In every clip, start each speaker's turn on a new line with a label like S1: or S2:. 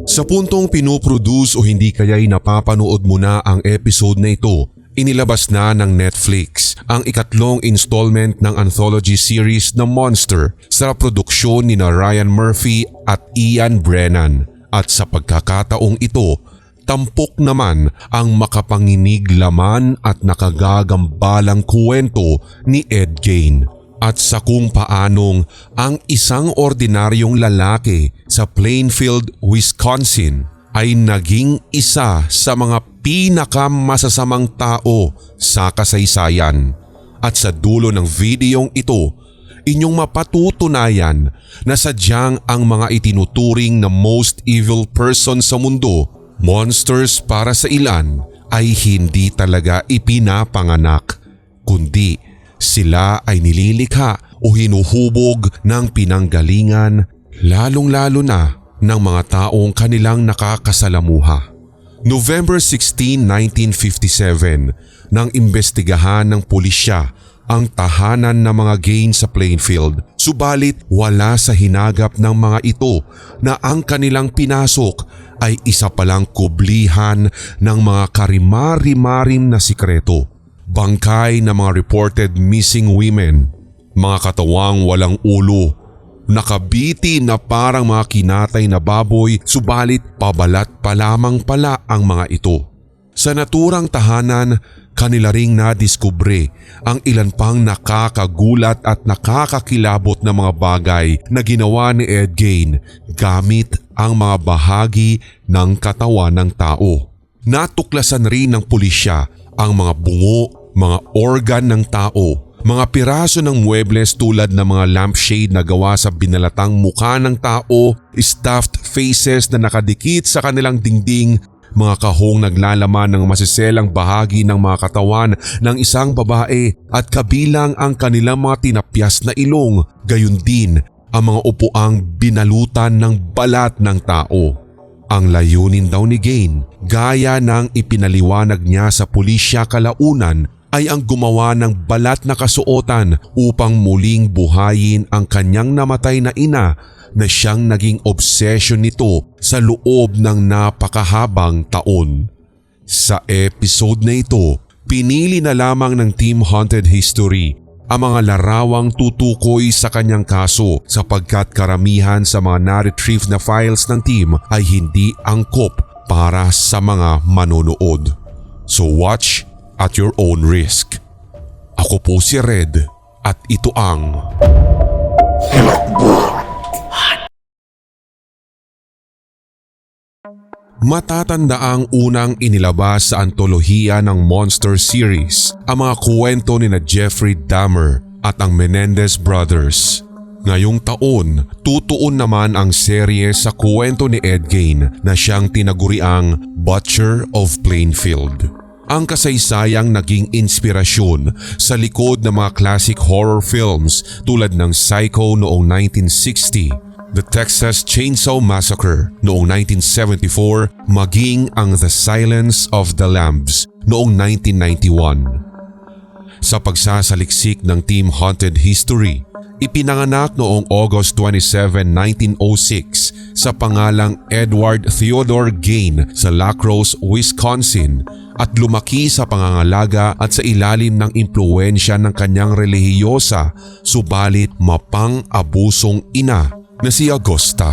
S1: Sa puntong pinoproduce o hindi kaya'y napapanood mo na ang episode na ito, inilabas na ng Netflix ang ikatlong installment ng anthology series na Monster sa produksyon ni Ryan Murphy at Ian Brennan. At sa pagkakataong ito, tampok naman ang makapanginig laman at nakagagambalang kwento ni Ed Gein. At sa kung paanong ang isang ordinaryong lalaki sa Plainfield, Wisconsin ay naging isa sa mga pinakamasasamang tao sa kasaysayan. At sa dulo ng videong ito, inyong mapatutunayan na sadyang ang mga itinuturing na most evil person sa mundo, monsters para sa ilan, ay hindi talaga ipinapanganak, kundi sila ay nililikha o hinuhubog ng pinanggalingan, lalong-lalo na ng mga taong kanilang nakakasalamuha. November 16, 1957, nang imbestigahan ng pulisya ang tahanan ng mga Gein sa Plainfield, subalit wala sa hinagap ng mga ito na ang kanilang pinasok ay isa palang kublihan ng mga karimari-marim na sikreto. Bangkay na mga reported missing women, mga katawang walang ulo, nakabiti na parang mga kinatay na baboy, subalit pabalat pa lamang pala ang mga ito. Sa naturang tahanan, kanila ring nadiskubre ang ilan pang nakakagulat at nakakakilabot na mga bagay na ginawa ni Ed Gein gamit ang mga bahagi ng katawan ng tao. Natuklasan rin ng pulisya ang mga bungo, mga organ ng tao, mga piraso ng muebles tulad ng mga lampshade na gawa sa binalatang mukha ng tao, stuffed faces na nakadikit sa kanilang dingding, mga kahong naglalaman ng masiselang bahagi ng mga katawan ng isang babae at kabilang ang kanilang mga tinapyas na ilong, gayon din ang mga upuang binalutan ng balat ng tao. Ang layunin daw ni Gein, gaya ng ipinaliwanag niya sa pulisya kalaunan, ay ang gumawa ng balat na kasuotan upang muling buhayin ang kanyang namatay na ina na siyang naging obsession nito sa loob ng napakahabang taon. Sa episode na ito, pinili na lamang ng Team Haunted History ang mga larawang tutukoy sa kanyang kaso sapagkat karamihan sa mga na-retrieve na files ng team ay hindi angkop para sa mga manonood. So watch at your own risk. Ako po si Red at ito ang Matatandaang unang inilabas sa antolohiya ng Monster series ang mga kwento ni Jeffrey Dahmer at ang Menendez Brothers. Ngayong taon, tutuon naman ang serye sa kwento ni Ed Gein na siyang tinaguriang Butcher of Plainfield. Ang kasaysayang naging inspirasyon sa likod ng mga classic horror films tulad ng Psycho noong 1960, The Texas Chainsaw Massacre noong 1974, maging ang The Silence of the Lambs noong 1991. Sa pagsasaliksik ng Team Haunted History, ipinanganak noong August 27, 1906 sa pangalang Edward Theodore Gein sa La Crosse, Wisconsin at lumaki sa pangangalaga at sa ilalim ng impluwensya ng kanyang relihiyosa subalit mapang-abusong ina na si Augusta.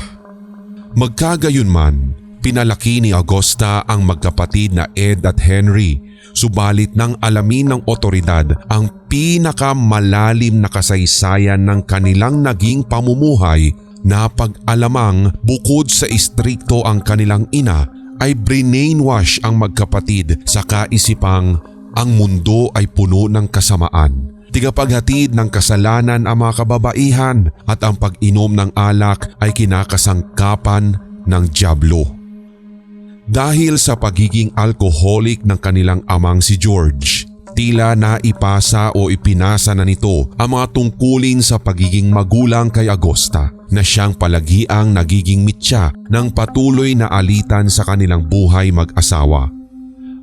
S1: Magkagayunman, pinalaki ni Augusta ang magkapatid na Ed at Henry, subalit nang alamin ng otoridad ang pinakamalalim na kasaysayan ng kanilang naging pamumuhay, napag-alamang bukod sa istrikto ang kanilang ina ay brainwash ang magkapatid sa kaisipang ang mundo ay puno ng kasamaan. Tigapaghatid ng kasalanan ang mga kababaihan at ang pag-inom ng alak ay kinakasangkapan ng dyablo. Dahil sa pagiging alcoholic ng kanilang amang si George, tila naipasa o ipinasa na nito ang mga tungkulin sa pagiging magulang kay Augusta na siyang palagiang nagiging mitya ng patuloy na alitan sa kanilang buhay mag-asawa.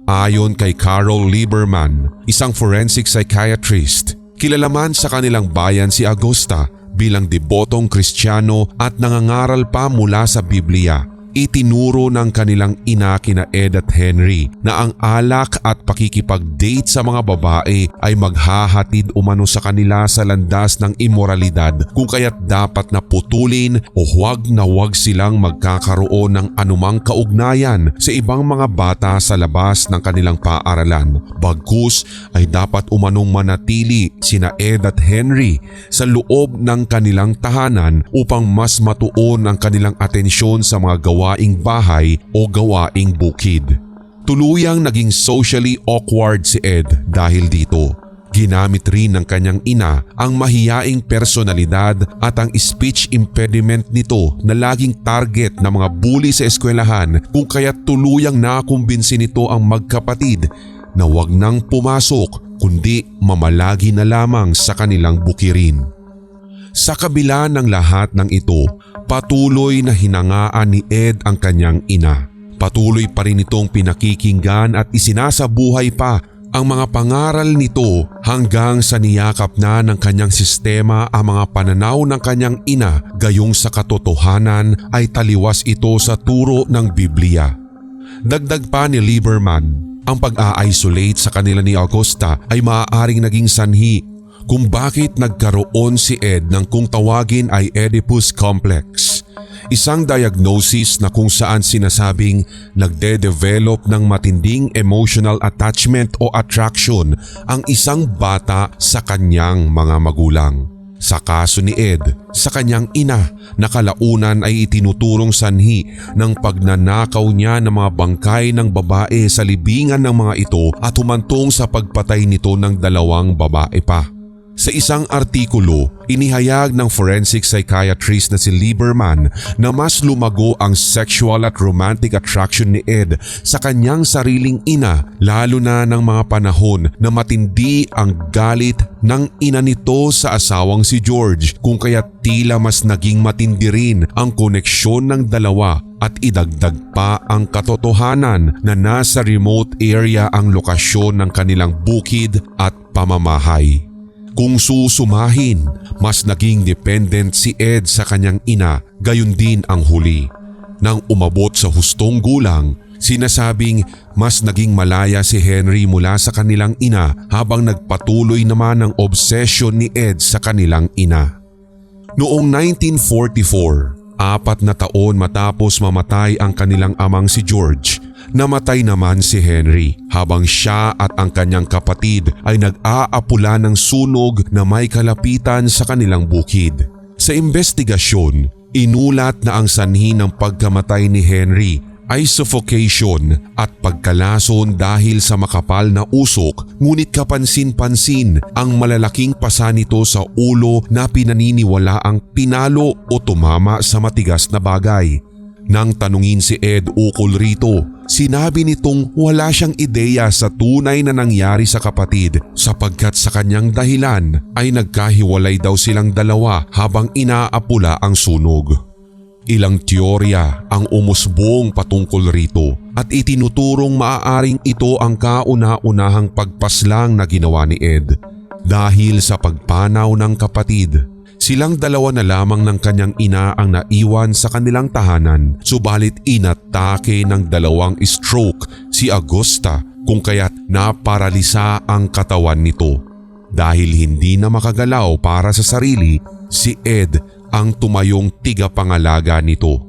S1: Ayon kay Carol Lieberman, isang forensic psychiatrist, kilala man sa kanilang bayan si Augusta bilang debotong Kristiyano at nangangaral pa mula sa Biblia. Itinuro ng kanilang ina kina Ed at Henry na ang alak at pakikipag-date sa mga babae ay maghahatid umano sa kanila sa landas ng immoralidad, kung kaya't dapat na putulin o huwag na huwag silang magkakaroon ng anumang kaugnayan sa ibang mga bata sa labas ng kanilang paaralan. Bagkus ay dapat umanong manatili sina Ed at Henry sa loob ng kanilang tahanan upang mas matuon ang kanilang atensyon sa mga gawaing bahay o gawaing bukid. Tuluyang naging socially awkward si Ed dahil dito. Ginamit rin ng kanyang ina ang mahiyaing personalidad at ang speech impediment nito na laging target ng mga bully sa eskwelahan, kung kaya't tuluyang nakumbinsi nito ang magkapatid na wag nang pumasok kundi mamalagi na lamang sa kanilang bukirin. Sa kabila ng lahat ng ito, patuloy na hinangaan ni Ed ang kanyang ina. Patuloy pa rin itong pinakikinggan at isinasabuhay pa ang mga pangaral nito hanggang sa niyakap na ng kanyang sistema ang mga pananaw ng kanyang ina, gayong sa katotohanan ay taliwas ito sa turo ng Biblia. Dagdag pa ni Lieberman, ang pag-a-isolate sa kanila ni Augusta ay maaaring naging sanhi kung bakit nagkaroon si Ed ng kung tawagin ay Oedipus Complex. Isang diagnosis na kung saan sinasabing nagde-develop ng matinding emotional attachment o attraction ang isang bata sa kanyang mga magulang. Sa kaso ni Ed, sa kanyang ina na kalaunan ay itinuturong sanhi ng pagnanakaw niya ng mga bangkay ng babae sa libingan ng mga ito at humantong sa pagpatay nito ng 2 babae pa. Sa isang artikulo, inihayag ng forensic psychiatrist na si Lieberman na mas lumago ang sexual at romantic attraction ni Ed sa kanyang sariling ina, lalo na ng mga panahon na matindi ang galit ng ina nito sa asawang si George, kung kaya tila mas naging matindi rin ang koneksyon ng dalawa. At idagdag pa ang katotohanan na nasa remote area ang lokasyon ng kanilang bukid at pamamahay. Kung susumahin, mas naging dependent si Ed sa kanyang ina, gayon din ang huli. Nang umabot sa hustong gulang, sinasabing mas naging malaya si Henry mula sa kanilang ina habang nagpatuloy naman ang obsession ni Ed sa kanilang ina. Noong 1944, 4 na taon matapos mamatay ang kanilang amang si George, namatay naman si Henry habang siya at ang kanyang kapatid ay nag-aapula ng sunog na may kalapitan sa kanilang bukid. Sa investigasyon, inulat na ang sanhi ng pagkamatay ni Henry ay suffocation at pagkalason dahil sa makapal na usok, ngunit kapansin-pansin ang malalaking pasa nito sa ulo na pinaniniwalaang pinalo o tumama sa matigas na bagay. Nang tanungin si Ed ukol rito, sinabi nitong wala siyang ideya sa tunay na nangyari sa kapatid sapagkat sa kanyang dahilan ay nagkahiwalay daw silang dalawa habang inaapula ang sunog. Ilang teorya ang umusbong patungkol rito at itinuturong maaaring ito ang kauna-unahang pagpaslang na ginawa ni Ed. Dahil sa pagpanaw ng kapatid, silang dalawa na lamang ng kanyang ina ang naiwan sa kanilang tahanan, subalit inatake ng 2 stroke si Augusta, kung kaya't naparalisa ang katawan nito. Dahil hindi na makagalaw para sa sarili, si Ed ang tumayong tigapangalaga nito.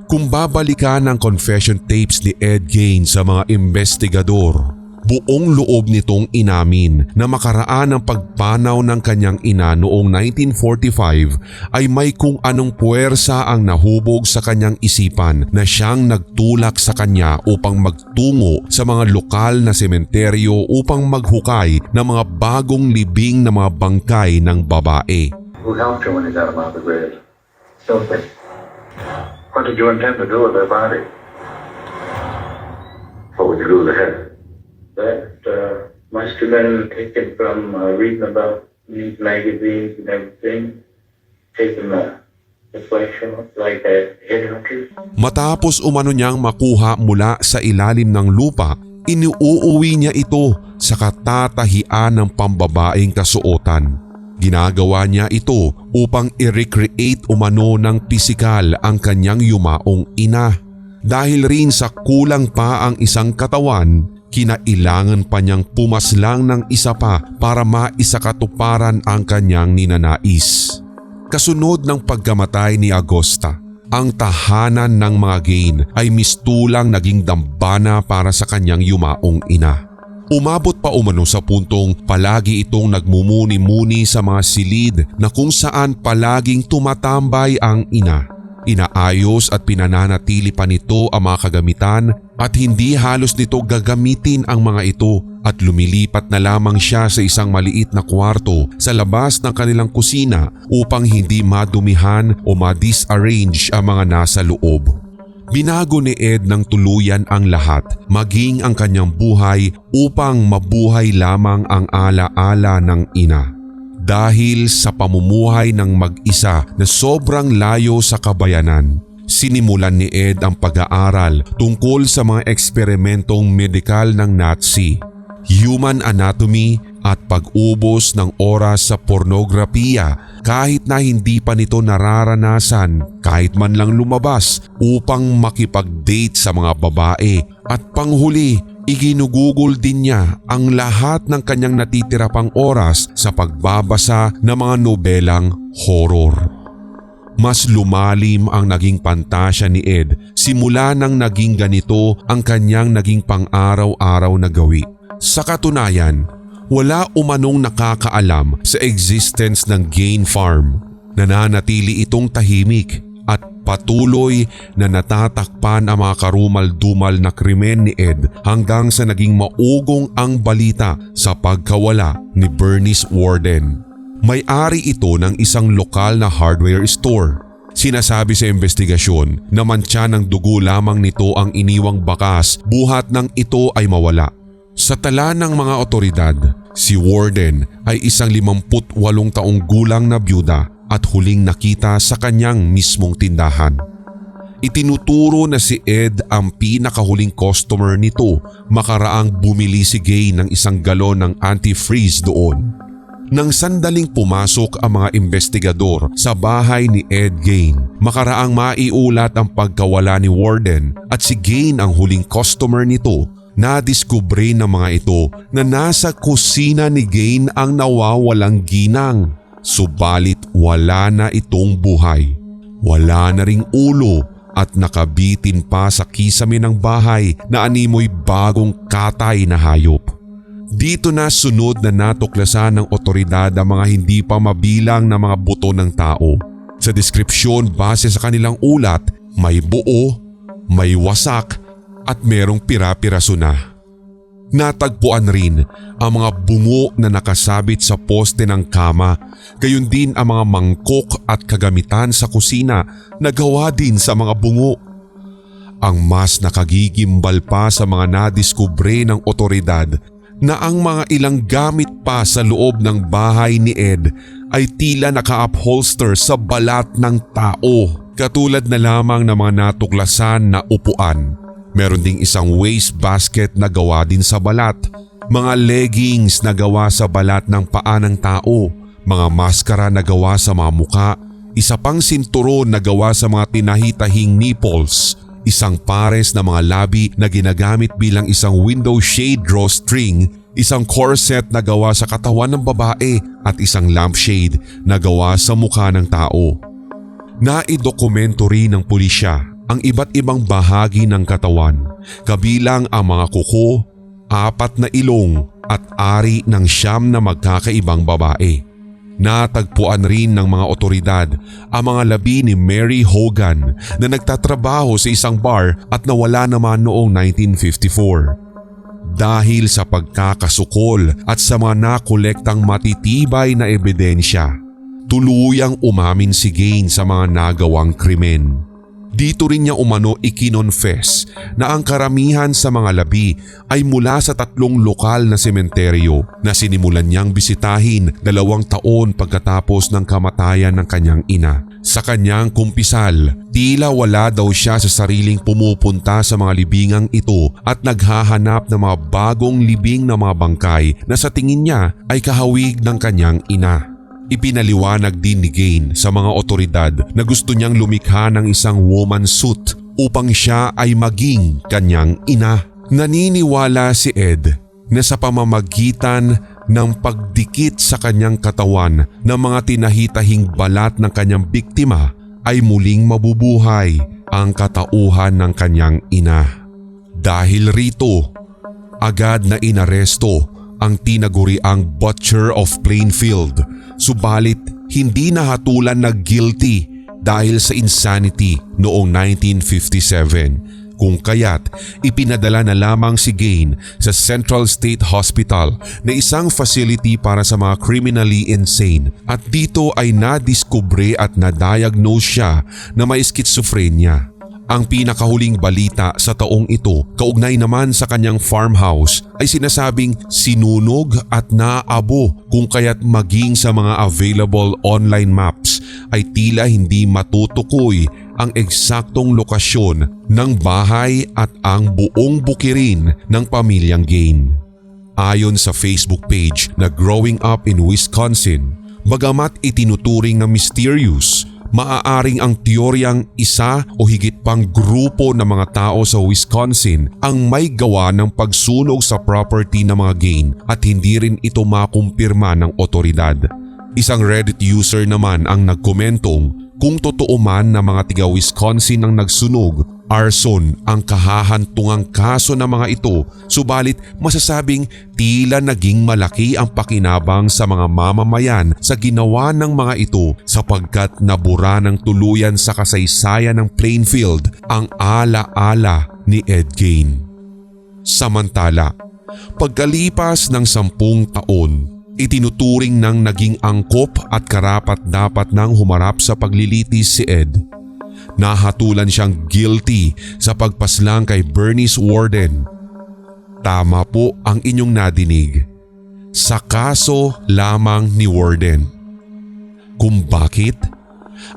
S1: Kung babalikan ang confession tapes ni Ed Gain sa mga investigador, buong loob nitong inamin na makaraan ang pagpanaw ng kanyang ina noong 1945 ay may kung anong puwersa ang nahubog sa kanyang isipan na siyang nagtulak sa kanya upang magtungo sa mga lokal na sementeryo upang maghukay ng mga bagong libing na mga bangkay ng babae.
S2: Who helped you when you got him out of the grave? Something. What did you intend to do with their body? What would you do with the head? That must have been taken from reading about these magazines and everything. Taking the flesh from it, like a headhunter.
S1: Matapos umano niyang makuha mula sa ilalim ng lupa, iniuuwi niya ito sa katatahian ng pambabaeng kasuotan. Ginagawa niya ito upang i-recreate umano ng pisikal ang kanyang yumaong ina. Dahil rin sa kulang pa ang isang katawan, kinailangan pa niyang pumaslang ng isa pa para maisakatuparan ang kanyang ninanais. Kasunod ng pagkamatay ni Agosta, ang tahanan ng mga Gain ay mistulang naging dambana para sa kanyang yumaong ina. Umabot pa umano sa puntong palagi itong nagmumuni-muni sa mga silid na kung saan palaging tumatambay ang ina. Inaayos at pinananatili pa nito ang mga kagamitan at hindi halos nito gagamitin ang mga ito at lumilipat na lamang siya sa isang maliit na kwarto sa labas ng kanilang kusina upang hindi madumihan o ma-disarrange ang mga nasa loob. Binago ni Ed ng tuluyan ang lahat, maging ang kanyang buhay upang mabuhay lamang ang ala-ala ng ina. Dahil sa pamumuhay ng mag-isa na sobrang layo sa kabayanan, sinimulan ni Ed ang pag-aaral tungkol sa mga eksperimentong medikal ng Nazi, human anatomy at pag-ubos ng oras sa pornografiya kahit na hindi pa nito nararanasan kahit man lang lumabas upang makipag-date sa mga babae. At panghuli, iginugugol din niya ang lahat ng kanyang natitira pang oras sa pagbabasa ng mga nobelang horror. Mas lumalim ang naging pantasya ni Ed simula nang naging ganito ang kanyang naging pang-araw-araw na gawi. Sa katunayan, wala umanong nakakaalam sa existence ng Gain Farm. Nananatili itong tahimik at patuloy na natatakpan ang mga karumal-dumal na krimen ni Ed hanggang sa naging maugong ang balita sa pagkawala ni Bernice Worden. May-ari ito ng isang lokal na hardware store. Sinasabi sa investigasyon na mantsa ng dugo lamang nito ang iniwang bakas buhat nang ito ay mawala. Sa tala ng mga otoridad, si Worden ay isang 58 taong gulang na byuda at huling nakita sa kanyang mismong tindahan. Itinuturo na si Ed ang pinakahuling customer nito makaraang bumili si Gain ng isang galon ng antifreeze doon. Nang sandaling pumasok ang mga investigador sa bahay ni Ed Gain, makaraang maiulat ang pagkawala ni Worden at si Gain ang huling customer nito, nadiskubre ng mga ito na nasa kusina ni Gain ang nawawalang ginang. Subalit wala na itong buhay. Wala na ring ulo at nakabitin pa sa kisame ng bahay na animoy bagong katay na hayop. Dito na sunod na natuklasan ng otoridad ang mga hindi pa mabilang na mga buto ng tao. Sa deskripsyon base sa kanilang ulat, may buo, may wasak at merong pira-piraso na. Natagpuan rin ang mga bungo na nakasabit sa poste ng kama, gayon din ang mga mangkok at kagamitan sa kusina na gawa din sa mga bungo. Ang mas nakagigimbal pa sa mga nadiskubre ng otoridad na ang mga ilang gamit pa sa loob ng bahay ni Ed ay tila naka-upholster sa balat ng tao, katulad na lamang ng mga natuklasan na upuan. Meron ding isang waste basket na gawa din sa balat, mga leggings na gawa sa balat ng paa ng tao, mga maskara na gawa sa mga muka, isa pang sinturon na gawa sa mga tinahitahing nipples, isang pares na mga labi na ginagamit bilang isang window shade drawstring, isang corset na gawa sa katawan ng babae at isang lampshade na gawa sa mukha ng tao. Naidokumento rin ng pulisya ang iba't ibang bahagi ng katawan, kabilang ang mga kuko, 4 na ilong at ari ng 9 na magkakaibang babae. Natagpuan rin ng mga otoridad ang mga labi ni Mary Hogan na nagtatrabaho sa isang bar at nawala naman noong 1954. Dahil sa pagkakasukol at sa mga nakolektang matitibay na ebidensya, tuluyang umamin si Gain sa mga nagawang krimen. Dito rin niya umano ikinonfess na ang karamihan sa mga labi ay mula sa 3 lokal na sementeryo na sinimulan niyang bisitahin 2 taon pagkatapos ng kamatayan ng kanyang ina. Sa kanyang kumpisal, tila wala daw siya sa sariling pumupunta sa mga libingang ito at naghahanap ng mga bagong libing na mga bangkay na sa tingin niya ay kahawig ng kanyang ina. Ipinaliwanag din ni Gain sa mga otoridad na gusto niyang lumikha ng isang woman suit upang siya ay maging kanyang ina. Naniniwala si Ed na sa pamamagitan ng pagdikit sa kanyang katawan ng mga tinahitahing balat ng kanyang biktima ay muling mabubuhay ang katauhan ng kanyang ina. Dahil rito, agad na inaresto ang tinaguriang Butcher of Plainfield, subalit hindi nahatulan na guilty dahil sa insanity noong 1957, kung kaya't ipinadala na lamang si Gain sa Central State Hospital na isang facility para sa mga criminally insane, at dito ay nadiskubre at na-diagnose siya na may schizophrenia. Ang pinakahuling balita sa taong ito, kaugnay naman sa kanyang farmhouse, ay sinasabing sinunog at naabo, kung kaya't maging sa mga available online maps ay tila hindi matutukoy ang eksaktong lokasyon ng bahay at ang buong bukirin ng pamilyang Gain. Ayon sa Facebook page na Growing Up in Wisconsin, bagamat itinuturing na mysterious, maaaring ang teoryang isa o higit pang grupo ng mga tao sa Wisconsin ang may gawa ng pagsunog sa property ng mga Gain at hindi rin ito makumpirma ng otoridad. Isang Reddit user naman ang nagkomentong kung totoo man na mga tiga Wisconsin ang nagsunog, arson ang kahahantungang kaso ng mga ito, subalit masasabing tila naging malaki ang pakinabang sa mga mamamayan sa ginawa ng mga ito sapagkat nabura ng tuluyan sa kasaysayan ng Plainfield ang ala-ala ni Ed Gain. Samantala, pagkalipas ng 10 taon, itinuturing ng naging angkop at karapat-dapat nang humarap sa paglilitis si Ed. Nahatulan siyang guilty sa pagpaslang kay Bernice Worden. Tama po ang inyong nadinig. Sa kaso lamang ni Worden. Kung bakit?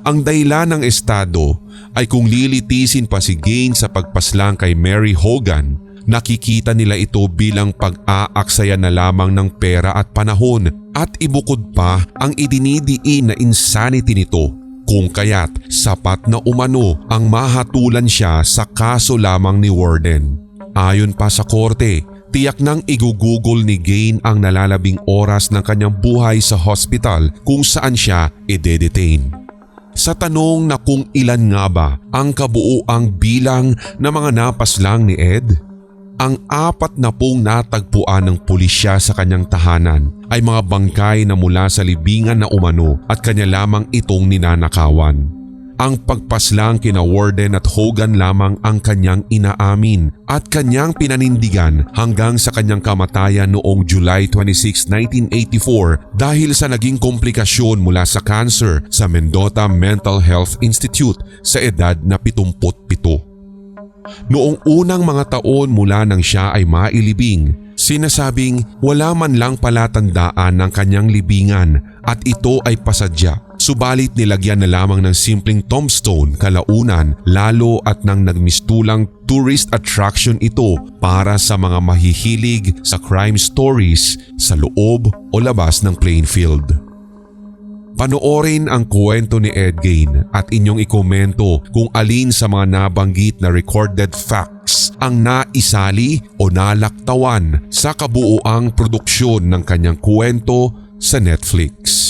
S1: Ang dahilan ng estado ay kung lilitisin pa si Gain sa pagpaslang kay Mary Hogan, nakikita nila ito bilang pag-aaksaya na lamang ng pera at panahon, at ibukod pa ang idinidiin na insanity nito, kung kaya't sapat na umano ang mahatulan siya sa kaso lamang ni Worden. Ayon pa sa korte, tiyak nang igugugol ni Gain ang nalalabing oras ng kanyang buhay sa hospital kung saan siya i-detain. Sa tanong na kung ilan nga ba ang kabuuang bilang ng mga napaslang ni Ed, ang 40 natagpuan ng pulisya sa kanyang tahanan ay mga bangkay na mula sa libingan na umano at kanya lamang itong ninanakawan. Ang pagpaslang kina Worden at Hogan lamang ang kanyang inaamin at kanyang pinanindigan hanggang sa kanyang kamatayan noong July 26, 1984 dahil sa naging komplikasyon mula sa cancer sa Mendota Mental Health Institute sa edad na 77. Noong unang mga taon mula nang siya ay mailibing, sinasabing wala man lang palatandaan ng kanyang libingan at ito ay pasadya. Subalit nilagyan na lamang ng simpleng tombstone kalaunan, lalo at nang nagmistulang tourist attraction ito para sa mga mahihilig sa crime stories sa loob o labas ng Plainfield. Panoorin ang kwento ni Ed Gain at inyong ikomento kung alin sa mga nabanggit na recorded facts ang naisali o nalaktawan sa kabuuang produksyon ng kanyang kwento sa Netflix.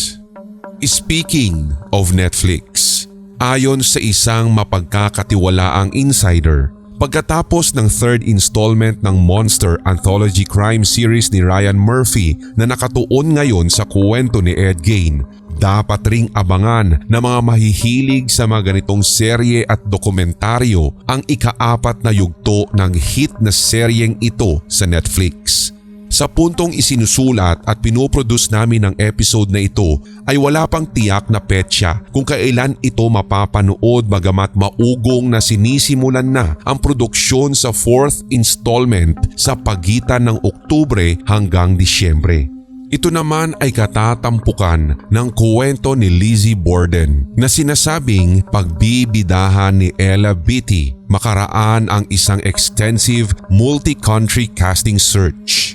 S1: Speaking of Netflix, ayon sa isang mapagkakatiwalaang insider, pagkatapos ng third installment ng Monster Anthology Crime Series ni Ryan Murphy na nakatuon ngayon sa kwento ni Ed Gain, dapat ring abangan ng mga mahihilig sa mga ganitong serye at dokumentaryo ang ika-4 na yugto ng hit na seryeng ito sa Netflix. Sa puntong isinusulat at pinoproduce namin ng episode na ito ay wala pang tiyak na petsa kung kailan ito mapapanood, bagamat maugong na sinisimulan na ang produksyon sa 4th installment sa pagitan ng Oktubre hanggang Disyembre. Ito naman ay katatampukan ng kwento ni Lizzie Borden na sinasabing pagbibidahan ni Ella Beatty makaraan ang isang extensive multi-country casting search.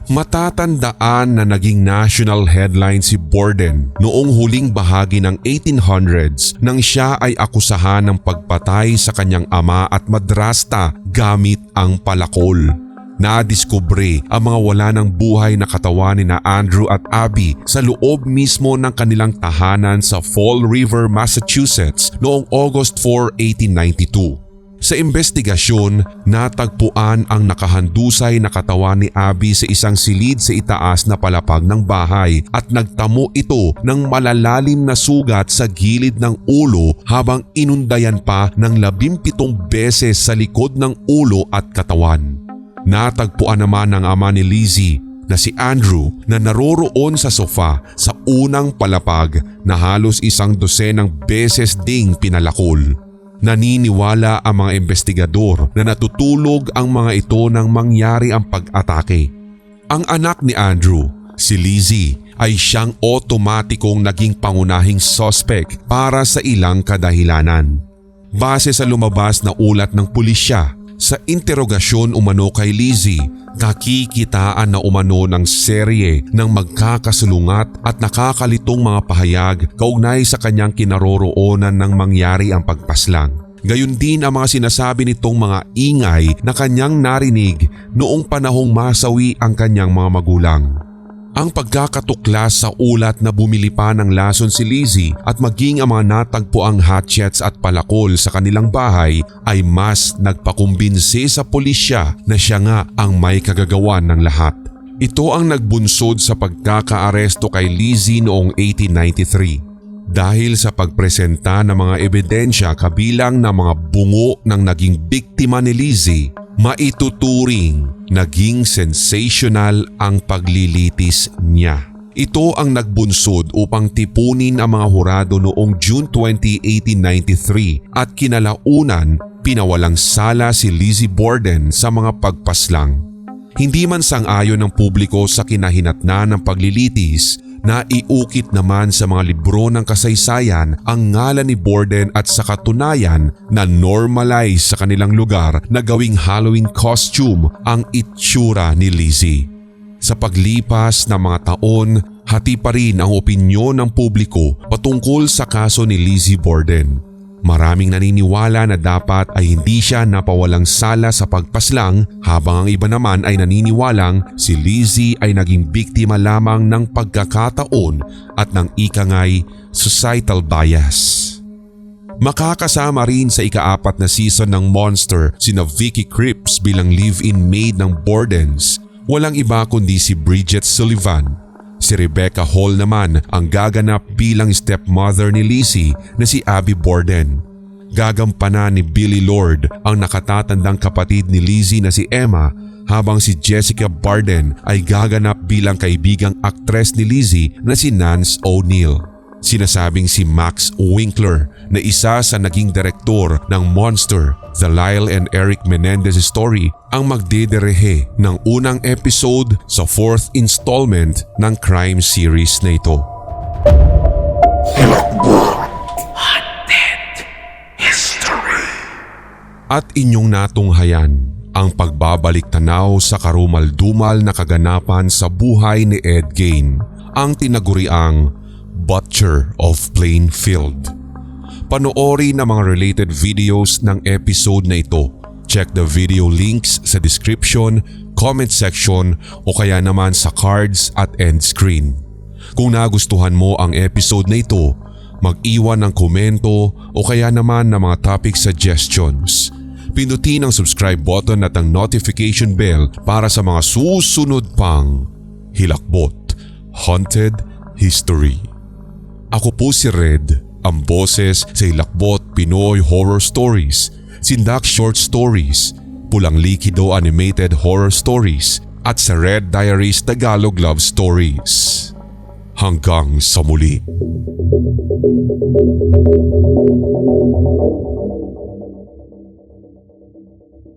S1: Matatandaan na naging national headline si Borden noong huling bahagi ng 1800s nang siya ay akusahan ng pagpatay sa kanyang ama at madrasta gamit ang palakol. Nadiskubre ang mga wala ng buhay na katawan ni na Andrew at Abby sa loob mismo ng kanilang tahanan sa Fall River, Massachusetts noong August 4, 1892. Sa investigasyon, natagpuan ang nakahandusay na katawan ni Abby sa isang silid sa itaas na palapag ng bahay at nagtamo ito ng malalalim na sugat sa gilid ng ulo habang inundayan pa ng 17 beses sa likod ng ulo at katawan. Natagpuan naman ng ama ni Lizzie na si Andrew na naroroon sa sofa sa unang palapag na halos 12 beses ding pinalakol. Naniniwala ang mga investigador na natutulog ang mga ito nang mangyari ang pag-atake. Ang anak ni Andrew, si Lizzie, ay siyang otomatikong naging pangunahing suspect para sa ilang kadahilanan. Base sa lumabas na ulat ng pulisya, sa interogasyon umano kay Lizzie, kakikitaan na umano ng serye ng magkakasalungat at nakakalitong mga pahayag kaugnay sa kanyang kinaroroonan nang mangyari ang pagpaslang. Gayon din ang mga sinasabi nitong mga ingay na kanyang narinig noong panahong masawi ang kanyang mga magulang. Ang pagkakatuklas sa ulat na bumili pa ng lason si Lizzie at maging ang mga natagpuang hatchets at palakol sa kanilang bahay ay mas nagpakumbinsi sa pulisya na siya nga ang may kagagawan ng lahat. Ito ang nagbunsod sa pagkakaaresto kay Lizzie noong 1893. Dahil sa pagpresenta ng mga ebidensya kabilang ng mga bungo ng naging biktima ni Lizzie, maituturing naging sensational ang paglilitis niya. Ito ang nagbunsod upang tipunin ang mga hurado noong June 20, 1893 at kinalaunan pinawalang sala si Lizzie Borden sa mga pagpaslang. Hindi man sang-ayon ng publiko sa kinahinatnan ng paglilitis, naiukit naman sa mga libro ng kasaysayan ang ngalan ni Borden at sa katunayan na normalize sa kanilang lugar na gawing Halloween costume ang itsura ni Lizzie. Sa paglipas ng mga taon, hati pa rin ang opinyon ng publiko patungkol sa kaso ni Lizzie Borden. Maraming naniniwala na dapat ay hindi siya napawalang sala sa pagpaslang habang ang iba naman ay naniniwalang si Lizzie ay naging biktima lamang ng pagkakataon at ng ikangay societal bias. Makakasama rin sa ika-4 na season ng Monster sina Vicky Krieps bilang live-in maid ng Bordens. Walang iba kundi si Bridget Sullivan. Si Rebecca Hall naman ang gaganap bilang stepmother ni Lizzie na si Abby Borden. Gagampanan ni Billy Lord ang nakatatandang kapatid ni Lizzie na si Emma habang si Jessica Barden ay gaganap bilang kaibigang aktres ni Lizzie na si Nance O'Neill. Sinasabing si Max Winkler na isa sa naging direktor ng Monster, The Lyle and Eric Menendez Story ang magdederehe ng unang episode sa 4th installment ng crime series na ito. Haunted History. At inyong natunghayan ang pagbabalik tanaw sa karumal-dumal na kaganapan sa buhay ni Ed Gein, ang tinaguriang Butcher of Plainfield. Panoorin ang mga related videos ng episode na ito. Check the video links sa description, comment section o kaya naman sa cards at end screen. Kung nagustuhan mo ang episode na ito, mag-iwan ng komento o kaya naman ng mga topic suggestions. Pindutin ang subscribe button at ang notification bell para sa mga susunod pang Hilakbot Haunted History. Ako po si Red, ang boses sa Hilakbot Pinoy Horror Stories, Sindak Short Stories, Pulang Likido Animated Horror Stories at sa Red Diaries Tagalog Love Stories. Hanggang sa muli.